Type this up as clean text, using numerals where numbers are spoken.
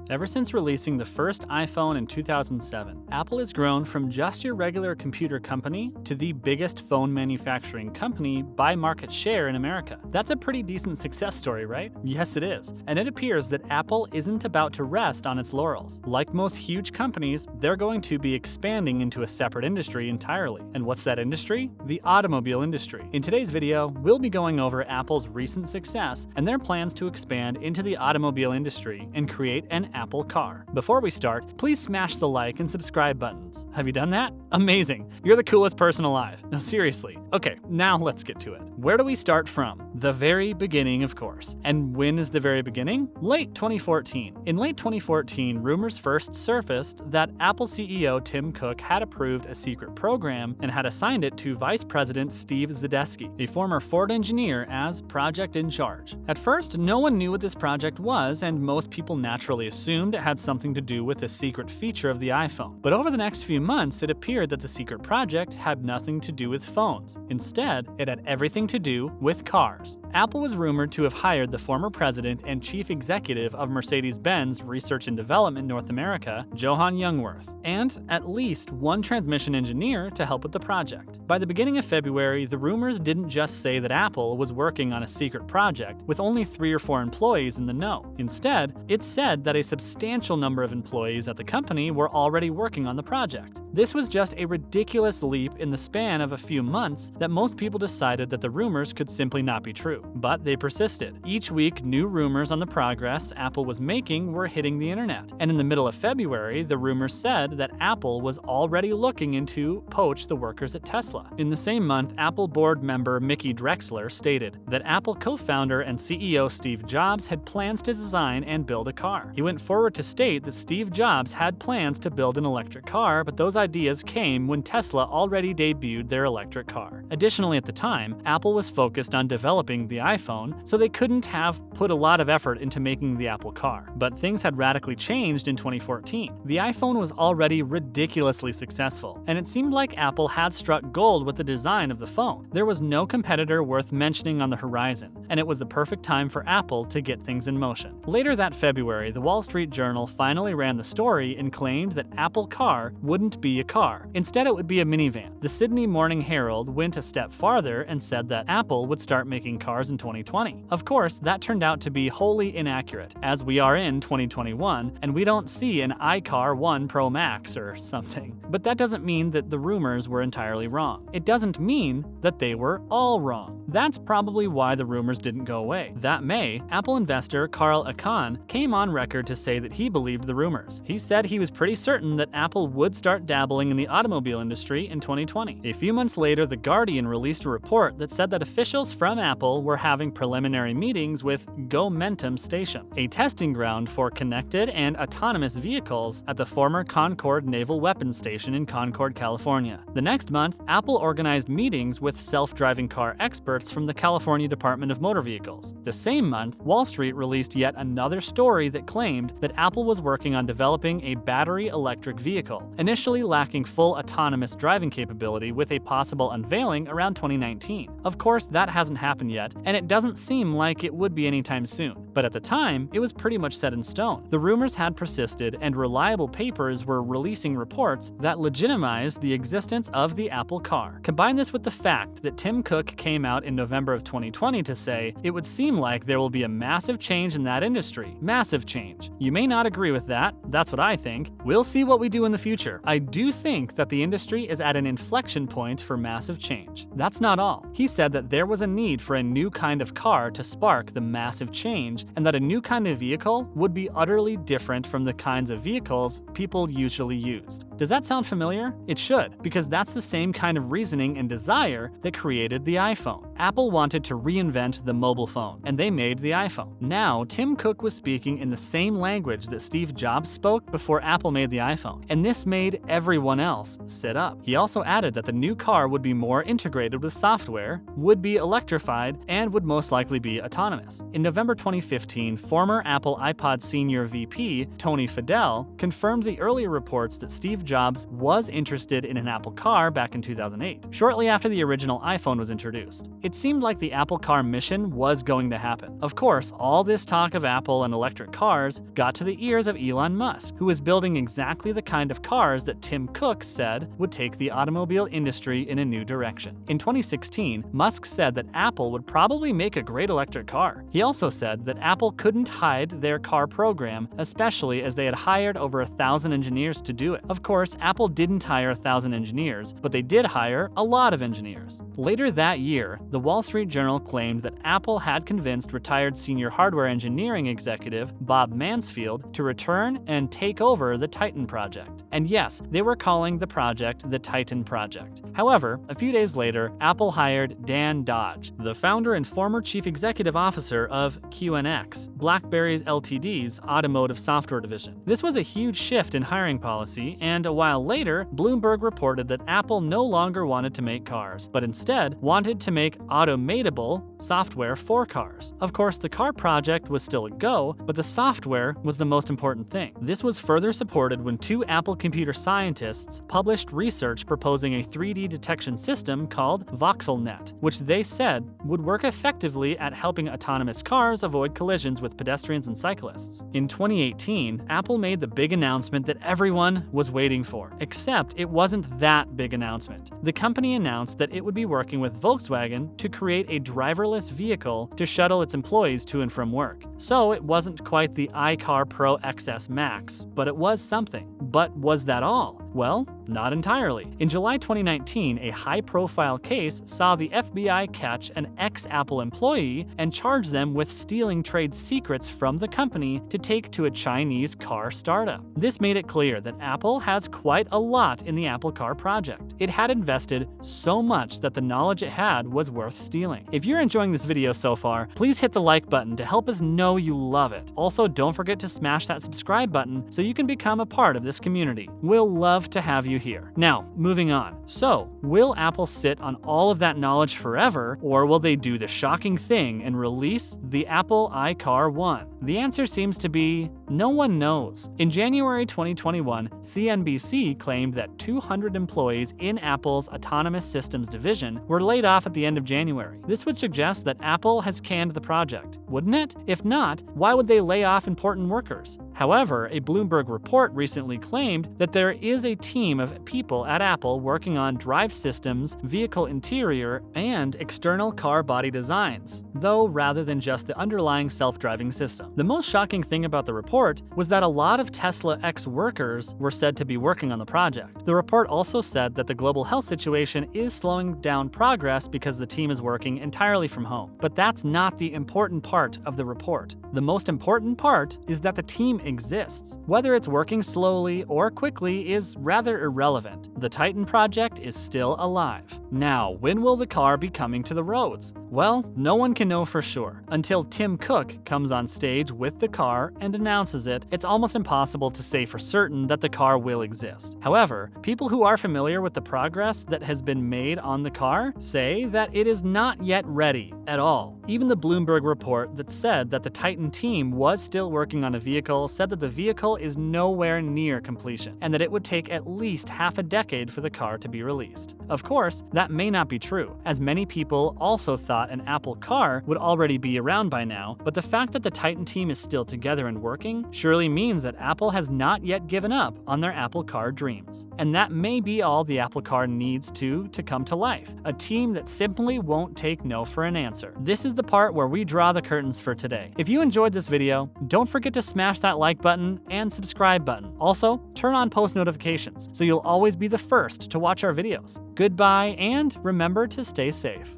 Ever since releasing the first iPhone in 2007, Apple has grown from just your regular computer company to the biggest phone manufacturing company by market share in America. That's a pretty decent success story, right? Yes, it is. And it appears that Apple isn't about to rest on its laurels. Like most huge companies, they're going to be expanding into a separate industry entirely. And what's that industry? The automobile industry. In today's video, we'll be going over Apple's recent success and their plans to expand into the automobile industry and create an Apple car. Before we start, please smash the like and subscribe buttons. Have you done that? Amazing! You're the coolest person alive. No, seriously. Okay, now let's get to it. Where do we start from? The very beginning, of course. And when is the very beginning? Late 2014. In late 2014, rumors first surfaced that Apple CEO Tim Cook had approved a secret program and had assigned it to Vice President Steve Zadesky, a former Ford engineer, as project in charge. At first, no one knew what this project was, and most people naturally assumed it had something to do with a secret feature of the iPhone. But over the next few months, it appeared that the secret project had nothing to do with phones. Instead, it had everything to do with cars. Apple was rumored to have hired the former president and chief executive of Mercedes-Benz Research and Development North America, Johan Jungwirth, and at least one transmission engineer to help with the project. By the beginning of February, the rumors didn't just say that Apple was working on a secret project with only 3 or 4 employees in the know. Instead, it said that a substantial number of employees at the company were already working on the project. This was just a ridiculous leap in the span of a few months that most people decided that the rumors could simply not be true. But they persisted. Each week, new rumors on the progress Apple was making were hitting the internet. And in the middle of February, the rumors said that Apple was already looking into poach the workers at Tesla. In the same month, Apple board member Mickey Drexler stated that Apple co-founder and CEO Steve Jobs had plans to design and build a car. He went forward to state that Steve Jobs had plans to build an electric car, but those ideas came when Tesla already debuted their electric car. Additionally, at the time, Apple was focused on developing the iPhone, so they couldn't have put a lot of effort into making the Apple car. But things had radically changed in 2014. The iPhone was already ridiculously successful, and it seemed like Apple had struck gold with the design of the phone. There was no competitor worth mentioning on the horizon, and it was the perfect time for Apple to get things in motion. Later that February, the Wall Street Journal finally ran the story and claimed that Apple Car wouldn't be a car. Instead, it would be a minivan. The Sydney Morning Herald went a step farther and said that Apple would start making cars in 2020. Of course, that turned out to be wholly inaccurate, as we are in 2021 and we don't see an iCar 1 Pro Max or something. But that doesn't mean that the rumors were entirely wrong. It doesn't mean that they were all wrong. That's probably why the rumors didn't go away. That May, Apple investor Carl Icahn came on record to say that he believed the rumors. He said he was pretty certain that Apple would start dabbling in the automobile industry in 2020. A few months later, The Guardian released a report that said that officials from Apple were having preliminary meetings with Gomentum Station, a testing ground for connected and autonomous vehicles at the former Concord Naval Weapons Station in Concord, California. The next month, Apple organized meetings with self-driving car experts from the California Department of Motor Vehicles. The same month, Wall Street released yet another story that claimed that Apple was working on developing a battery electric vehicle, initially lacking full autonomous driving capability, with a possible unveiling around 2019. Of course, that hasn't happened yet, and it doesn't seem like it would be anytime soon. But at the time, it was pretty much set in stone. The rumors had persisted, and reliable papers were releasing reports that legitimized the existence of the Apple Car. Combine this with the fact that Tim Cook came out in November of 2020 to say, "It would seem like there will be a massive change in that industry. Massive change." You may not agree with that. That's what I think. We'll see what we do in the future. I do think that the industry is at an inflection point for massive change. That's not all. He said that there was a need for a new kind of car to spark the massive change, and that a new kind of vehicle would be utterly different from the kinds of vehicles people usually used. Does that sound familiar? It should, because that's the same kind of reasoning and desire that created the iPhone. Apple wanted to reinvent the mobile phone, and they made the iPhone. Now, Tim Cook was speaking in the same language that Steve Jobs spoke before Apple made the iPhone, and this made everyone else sit up. He also added that the new car would be more integrated with software, would be electrified, and would most likely be autonomous. In November 2015, former Apple iPod Senior VP Tony Fadell confirmed the earlier reports that Steve Jobs was interested in an Apple car back in 2008, shortly after the original iPhone was introduced. it seemed like the Apple car mission was going to happen. Of course, all this talk of Apple and electric cars got to the ears of Elon Musk, who was building exactly the kind of cars that Tim Cook said would take the automobile industry in a new direction. In 2016, Musk said that Apple would probably make a great electric car. He also said that Apple couldn't hide their car program, especially as they had hired over 1,000 engineers to do it. Of course, Apple didn't hire 1,000 engineers, but they did hire a lot of engineers. Later that year, the Wall Street Journal claimed that Apple had convinced retired senior hardware engineering executive Bob Mansfield to return and take over the Titan project. And yes, they were calling the project the Titan Project. However, a few days later, Apple hired Dan Dodge, the founder and former chief executive officer of QNX, BlackBerry Ltd's automotive software division. This was a huge shift in hiring policy, and a while later, Bloomberg reported that Apple no longer wanted to make cars, but instead wanted to make automatable software for cars. Of course, the car project was still a go, but the software was the most important thing. This was further supported when two Apple computer scientists published research proposing a 3D detection system called VoxelNet, which they said would work effectively at helping autonomous cars avoid collisions with pedestrians and cyclists. In 2018, Apple made the big announcement that everyone was waiting for, except it wasn't that big announcement. The company announced that it would be working with Volkswagen to create a driverless vehicle to shuttle its employees to and from work. So it wasn't quite the iCar Pro XS Max, but it was something. But was that all? Well, not entirely. In July 2019, a high-profile case saw the FBI catch an ex-Apple employee and charge them with stealing trade secrets from the company to take to a Chinese car startup. This made it clear that Apple has quite a lot in the Apple Car project. It had invested so much that the knowledge it had was worth stealing. If you're enjoying this video so far, please hit the like button to help us know you love it. Also, don't forget to smash that subscribe button so you can become a part of this community. We'll love to have you here. Now, moving on. So, will Apple sit on all of that knowledge forever, or will they do the shocking thing and release the Apple iCar 1? The answer seems to be no one knows. In January 2021, CNBC claimed that 200 employees in Apple's autonomous systems division were laid off at the end of January. This would suggest that Apple has canned the project, wouldn't it? If not, why would they lay off important workers? However, a Bloomberg report recently claimed that there is a team of people at Apple working on drive systems, vehicle interior, and external car body designs, though rather than just the underlying self-driving system. The most shocking thing about the report was that a lot of Tesla ex-workers were said to be working on the project. The report also said that the global health situation is slowing down progress because the team is working entirely from home. But that's not the important part of the report. The most important part is that the team exists. Whether it's working slowly or quickly is rather irrelevant. The Titan project is still alive. Now, when will the car be coming to the roads? Well, no one can know for sure. Until Tim Cook comes on stage with the car and announces it, it's almost impossible to say for certain that the car will exist. However, people who are familiar with the progress that has been made on the car say that it is not yet ready at all. Even the Bloomberg report that said that the Titan team was still working on a vehicle said that the vehicle is nowhere near completion, and that it would take at least half a decade for the car to be released. Of course, that may not be true, as many people also thought an Apple car would already be around by now, but the fact that the Titan team is still together and working surely means that Apple has not yet given up on their Apple Car dreams. And that may be all the Apple Car needs to come to life, a team that simply won't take no for an answer. This is the part where we draw the curtains for today. If you enjoyed this video, don't forget to smash that like button and subscribe button. Also, turn on post notifications so you'll always be the first to watch our videos. Goodbye, and remember to stay safe.